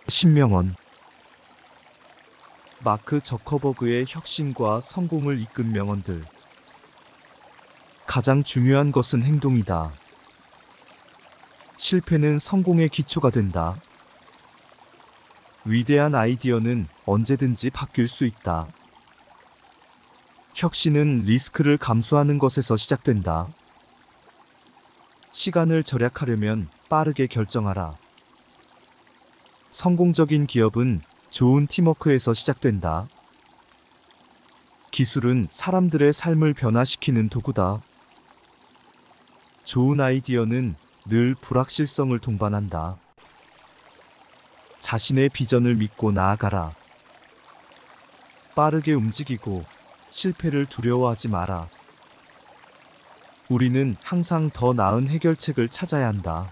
신명언. 마크 저커버그의 혁신과 성공을 이끈 명언들. 가장 중요한 것은 행동이다. 실패는 성공의 기초가 된다. 위대한 아이디어는 언제든지 바뀔 수 있다. 혁신은 리스크를 감수하는 것에서 시작된다. 시간을 절약하려면 빠르게 결정하라. 성공적인 기업은 좋은 팀워크에서 시작된다. 기술은 사람들의 삶을 변화시키는 도구다. 좋은 아이디어는 늘 불확실성을 동반한다. 자신의 비전을 믿고 나아가라. 빠르게 움직이고 실패를 두려워하지 마라. 우리는 항상 더 나은 해결책을 찾아야 한다.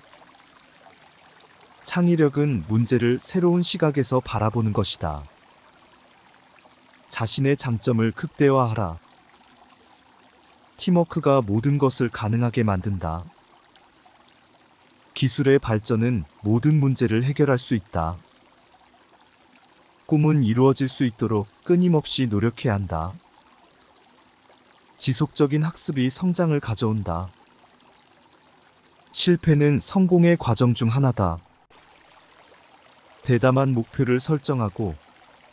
창의력은 문제를 새로운 시각에서 바라보는 것이다. 자신의 장점을 극대화하라. 팀워크가 모든 것을 가능하게 만든다. 기술의 발전은 모든 문제를 해결할 수 있다. 꿈은 이루어질 수 있도록 끊임없이 노력해야 한다. 지속적인 학습이 성장을 가져온다. 실패는 성공의 과정 중 하나다. 대담한 목표를 설정하고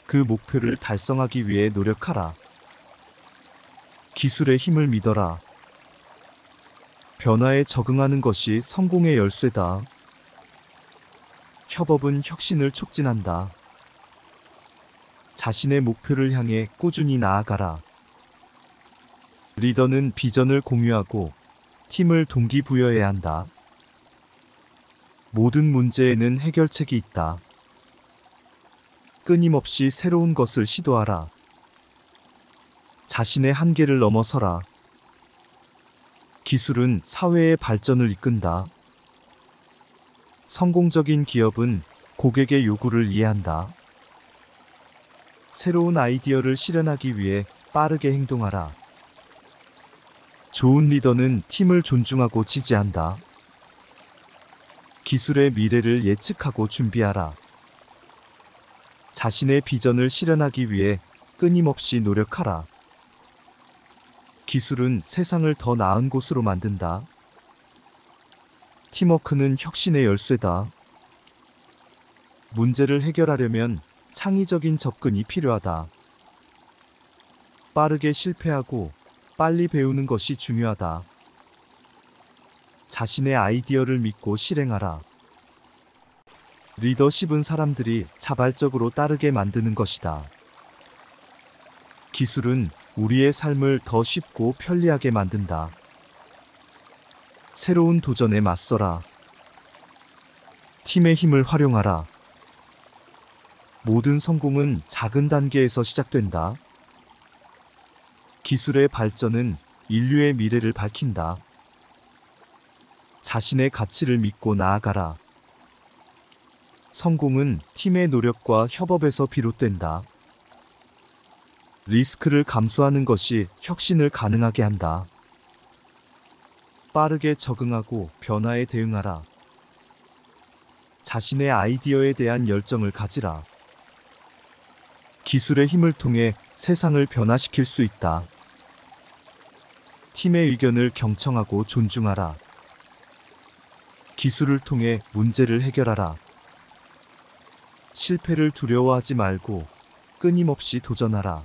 그 목표를 달성하기 위해 노력하라. 기술의 힘을 믿어라. 변화에 적응하는 것이 성공의 열쇠다. 협업은 혁신을 촉진한다. 자신의 목표를 향해 꾸준히 나아가라. 리더는 비전을 공유하고 팀을 동기부여해야 한다. 모든 문제에는 해결책이 있다. 끊임없이 새로운 것을 시도하라. 자신의 한계를 넘어서라. 기술은 사회의 발전을 이끈다. 성공적인 기업은 고객의 요구를 이해한다. 새로운 아이디어를 실현하기 위해 빠르게 행동하라. 좋은 리더는 팀을 존중하고 지지한다. 기술의 미래를 예측하고 준비하라. 자신의 비전을 실현하기 위해 끊임없이 노력하라. 기술은 세상을 더 나은 곳으로 만든다. 팀워크는 혁신의 열쇠다. 문제를 해결하려면 창의적인 접근이 필요하다. 빠르게 실패하고 빨리 배우는 것이 중요하다. 자신의 아이디어를 믿고 실행하라. 리더십은 사람들이 자발적으로 따르게 만드는 것이다. 기술은 우리의 삶을 더 쉽고 편리하게 만든다. 새로운 도전에 맞서라. 팀의 힘을 활용하라. 모든 성공은 작은 단계에서 시작된다. 기술의 발전은 인류의 미래를 밝힌다. 자신의 가치를 믿고 나아가라. 성공은 팀의 노력과 협업에서 비롯된다. 리스크를 감수하는 것이 혁신을 가능하게 한다. 빠르게 적응하고 변화에 대응하라. 자신의 아이디어에 대한 열정을 가지라. 기술의 힘을 통해 세상을 변화시킬 수 있다. 팀의 의견을 경청하고 존중하라. 기술을 통해 문제를 해결하라. 실패를 두려워하지 말고 끊임없이 도전하라.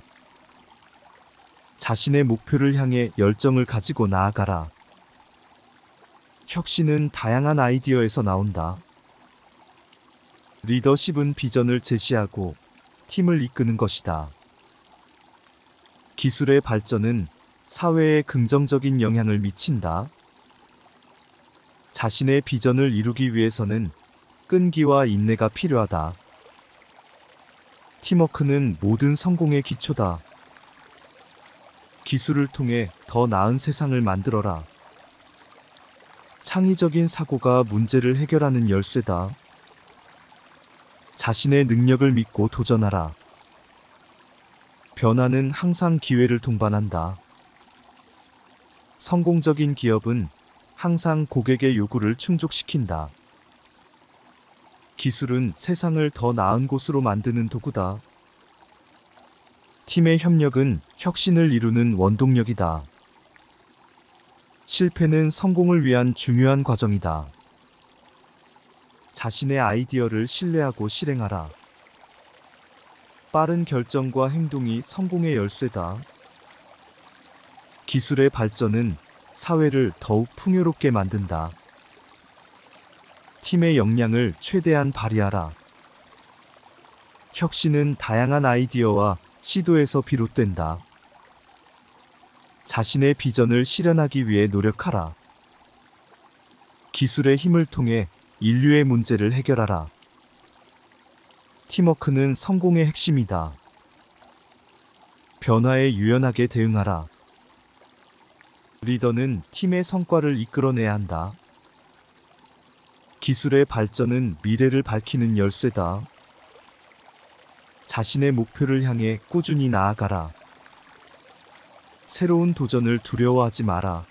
자신의 목표를 향해 열정을 가지고 나아가라. 혁신은 다양한 아이디어에서 나온다. 리더십은 비전을 제시하고 팀을 이끄는 것이다. 기술의 발전은 사회에 긍정적인 영향을 미친다. 자신의 비전을 이루기 위해서는 끈기와 인내가 필요하다. 팀워크는 모든 성공의 기초다. 기술을 통해 더 나은 세상을 만들어라. 창의적인 사고가 문제를 해결하는 열쇠다. 자신의 능력을 믿고 도전하라. 변화는 항상 기회를 동반한다. 성공적인 기업은 항상 고객의 요구를 충족시킨다. 기술은 세상을 더 나은 곳으로 만드는 도구다. 팀의 협력은 혁신을 이루는 원동력이다. 실패는 성공을 위한 중요한 과정이다. 자신의 아이디어를 신뢰하고 실행하라. 빠른 결정과 행동이 성공의 열쇠다. 기술의 발전은 사회를 더욱 풍요롭게 만든다. 팀의 역량을 최대한 발휘하라. 혁신은 다양한 아이디어와 시도에서 비롯된다. 자신의 비전을 실현하기 위해 노력하라. 기술의 힘을 통해 인류의 문제를 해결하라. 팀워크는 성공의 핵심이다. 변화에 유연하게 대응하라. 리더는 팀의 성과를 이끌어내야 한다. 기술의 발전은 미래를 밝히는 열쇠다. 자신의 목표를 향해 꾸준히 나아가라. 새로운 도전을 두려워하지 마라.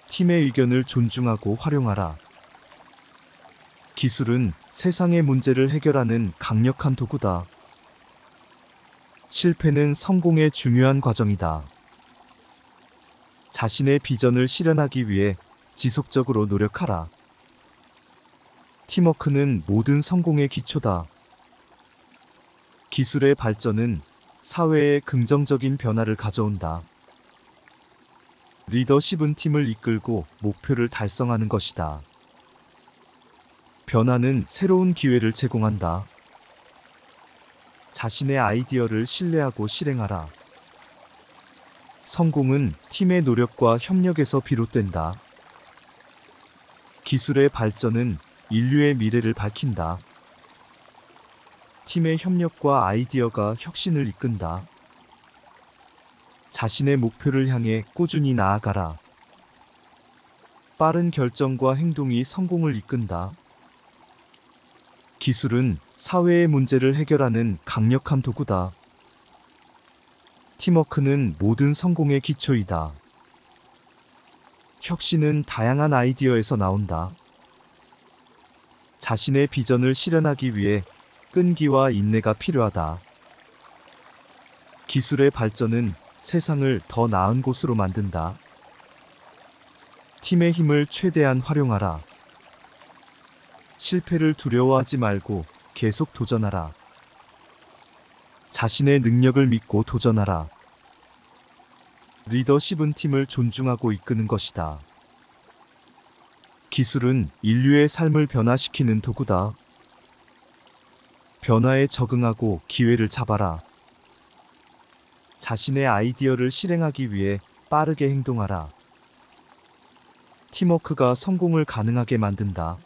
팀의 의견을 존중하고 활용하라. 기술은 세상의 문제를 해결하는 강력한 도구다. 실패는 성공의 중요한 과정이다. 자신의 비전을 실현하기 위해 지속적으로 노력하라. 팀워크는 모든 성공의 기초다. 기술의 발전은 사회에 긍정적인 변화를 가져온다. 리더십은 팀을 이끌고 목표를 달성하는 것이다. 변화는 새로운 기회를 제공한다. 자신의 아이디어를 신뢰하고 실행하라. 성공은 팀의 노력과 협력에서 비롯된다. 기술의 발전은 인류의 미래를 밝힌다. 팀의 협력과 아이디어가 혁신을 이끈다. 자신의 목표를 향해 꾸준히 나아가라. 빠른 결정과 행동이 성공을 이끈다. 기술은 사회의 문제를 해결하는 강력한 도구다. 팀워크는 모든 성공의 기초이다. 혁신은 다양한 아이디어에서 나온다. 자신의 비전을 실현하기 위해 끈기와 인내가 필요하다. 기술의 발전은 세상을 더 나은 곳으로 만든다. 팀의 힘을 최대한 활용하라. 실패를 두려워하지 말고 계속 도전하라. 자신의 능력을 믿고 도전하라. 리더십은 팀을 존중하고 이끄는 것이다. 기술은 인류의 삶을 변화시키는 도구다. 변화에 적응하고 기회를 잡아라. 자신의 아이디어를 실행하기 위해 빠르게 행동하라. 팀워크가 성공을 가능하게 만든다.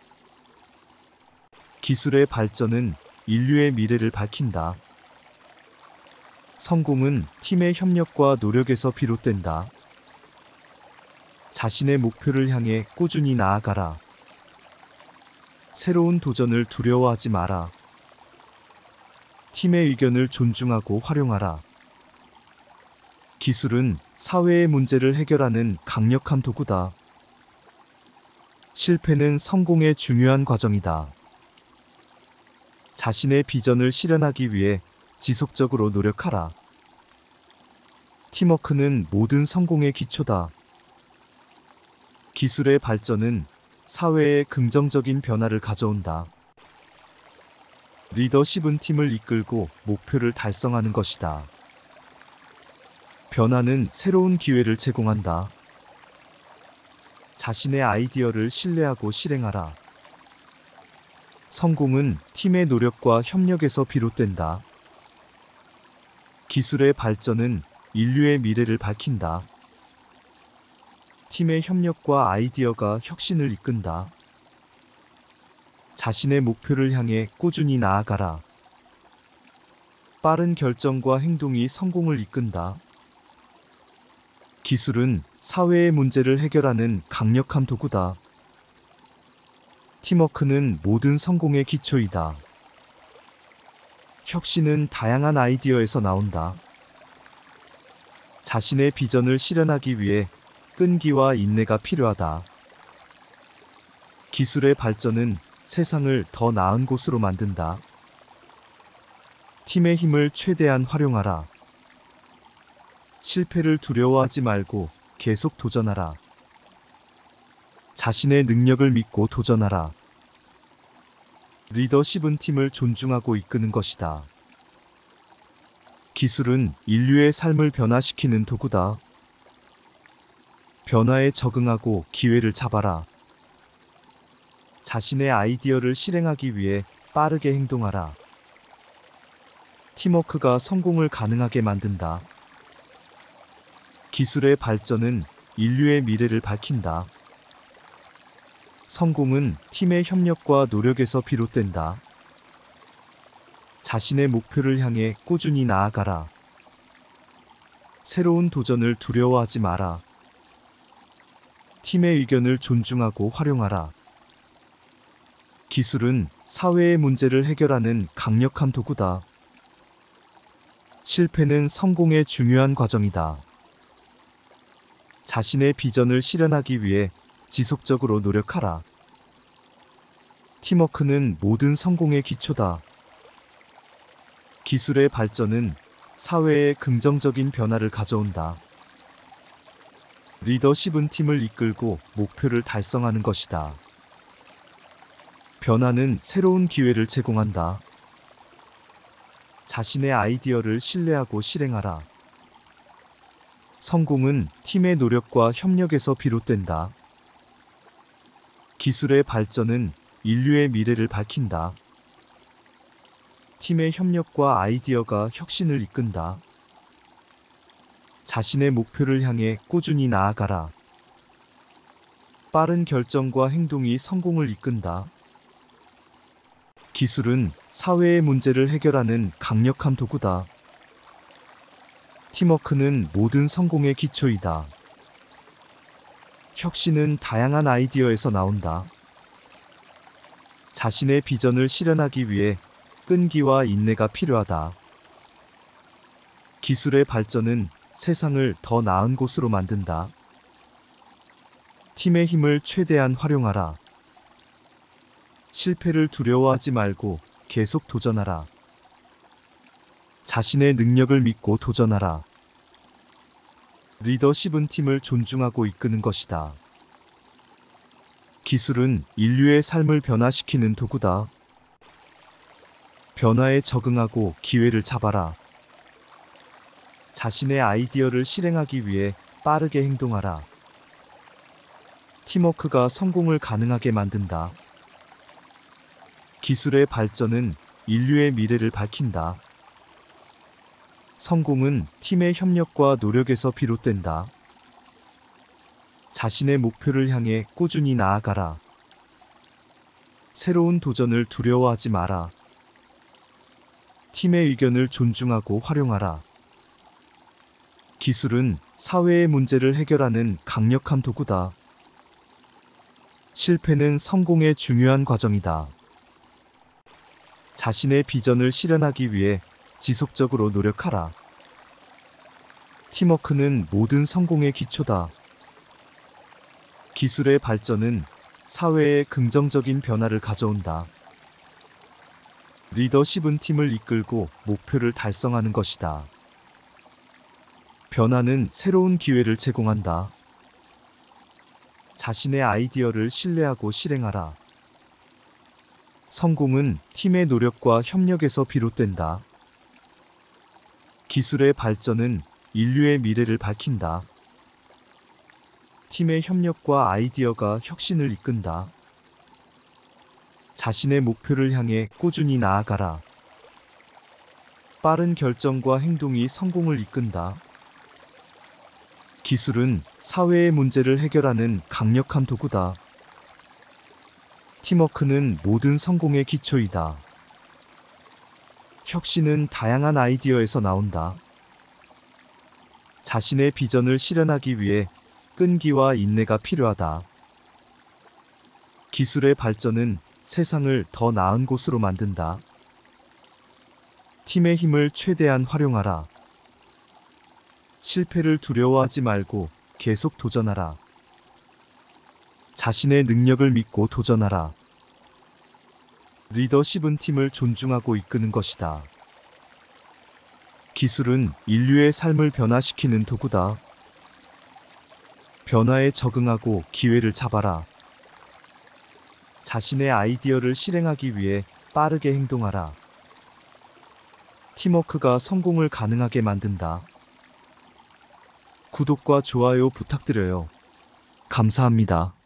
기술의 발전은 인류의 미래를 밝힌다. 성공은 팀의 협력과 노력에서 비롯된다. 자신의 목표를 향해 꾸준히 나아가라. 새로운 도전을 두려워하지 마라. 팀의 의견을 존중하고 활용하라. 기술은 사회의 문제를 해결하는 강력한 도구다. 실패는 성공의 중요한 과정이다. 자신의 비전을 실현하기 위해 지속적으로 노력하라. 팀워크는 모든 성공의 기초다. 기술의 발전은 사회에 긍정적인 변화를 가져온다. 리더십은 팀을 이끌고 목표를 달성하는 것이다. 변화는 새로운 기회를 제공한다. 자신의 아이디어를 신뢰하고 실행하라. 성공은 팀의 노력과 협력에서 비롯된다. 기술의 발전은 인류의 미래를 밝힌다. 팀의 협력과 아이디어가 혁신을 이끈다. 자신의 목표를 향해 꾸준히 나아가라. 빠른 결정과 행동이 성공을 이끈다. 기술은 사회의 문제를 해결하는 강력한 도구다. 팀워크는 모든 성공의 기초이다. 혁신은 다양한 아이디어에서 나온다. 자신의 비전을 실현하기 위해 끈기와 인내가 필요하다. 기술의 발전은 세상을 더 나은 곳으로 만든다. 팀의 힘을 최대한 활용하라. 실패를 두려워하지 말고 계속 도전하라. 자신의 능력을 믿고 도전하라. 리더십은 팀을 존중하고 이끄는 것이다. 기술은 인류의 삶을 변화시키는 도구다. 변화에 적응하고 기회를 잡아라. 자신의 아이디어를 실행하기 위해 빠르게 행동하라. 팀워크가 성공을 가능하게 만든다. 기술의 발전은 인류의 미래를 밝힌다. 성공은 팀의 협력과 노력에서 비롯된다. 자신의 목표를 향해 꾸준히 나아가라. 새로운 도전을 두려워하지 마라. 팀의 의견을 존중하고 활용하라. 기술은 사회의 문제를 해결하는 강력한 도구다. 실패는 성공의 중요한 과정이다. 자신의 비전을 실현하기 위해 지속적으로 노력하라. 팀워크는 모든 성공의 기초다. 기술의 발전은 사회에 긍정적인 변화를 가져온다. 리더십은 팀을 이끌고 목표를 달성하는 것이다. 변화는 새로운 기회를 제공한다. 자신의 아이디어를 신뢰하고 실행하라. 성공은 팀의 노력과 협력에서 비롯된다. 기술의 발전은 인류의 미래를 밝힌다. 팀의 협력과 아이디어가 혁신을 이끈다. 자신의 목표를 향해 꾸준히 나아가라. 빠른 결정과 행동이 성공을 이끈다. 기술은 사회의 문제를 해결하는 강력한 도구다. 팀워크는 모든 성공의 기초이다. 혁신은 다양한 아이디어에서 나온다. 자신의 비전을 실현하기 위해 끈기와 인내가 필요하다. 기술의 발전은 세상을 더 나은 곳으로 만든다. 팀의 힘을 최대한 활용하라. 실패를 두려워하지 말고 계속 도전하라. 자신의 능력을 믿고 도전하라. 리더십은 팀을 존중하고 이끄는 것이다. 기술은 인류의 삶을 변화시키는 도구다. 변화에 적응하고 기회를 잡아라. 자신의 아이디어를 실행하기 위해 빠르게 행동하라. 팀워크가 성공을 가능하게 만든다. 기술의 발전은 인류의 미래를 밝힌다. 성공은 팀의 협력과 노력에서 비롯된다. 자신의 목표를 향해 꾸준히 나아가라. 새로운 도전을 두려워하지 마라. 팀의 의견을 존중하고 활용하라. 기술은 사회의 문제를 해결하는 강력한 도구다. 실패는 성공의 중요한 과정이다. 자신의 비전을 실현하기 위해 지속적으로 노력하라. 팀워크는 모든 성공의 기초다. 기술의 발전은 사회에 긍정적인 변화를 가져온다. 리더십은 팀을 이끌고 목표를 달성하는 것이다. 변화는 새로운 기회를 제공한다. 자신의 아이디어를 신뢰하고 실행하라. 성공은 팀의 노력과 협력에서 비롯된다. 기술의 발전은 인류의 미래를 밝힌다. 팀의 협력과 아이디어가 혁신을 이끈다. 자신의 목표를 향해 꾸준히 나아가라. 빠른 결정과 행동이 성공을 이끈다. 기술은 사회의 문제를 해결하는 강력한 도구다. 팀워크는 모든 성공의 기초이다. 혁신은 다양한 아이디어에서 나온다. 자신의 비전을 실현하기 위해 끈기와 인내가 필요하다. 기술의 발전은 세상을 더 나은 곳으로 만든다. 팀의 힘을 최대한 활용하라. 실패를 두려워하지 말고 계속 도전하라. 자신의 능력을 믿고 도전하라. 리더십은 팀을 존중하고 이끄는 것이다. 기술은 인류의 삶을 변화시키는 도구다. 변화에 적응하고 기회를 잡아라. 자신의 아이디어를 실행하기 위해 빠르게 행동하라. 팀워크가 성공을 가능하게 만든다. 구독과 좋아요 부탁드려요. 감사합니다.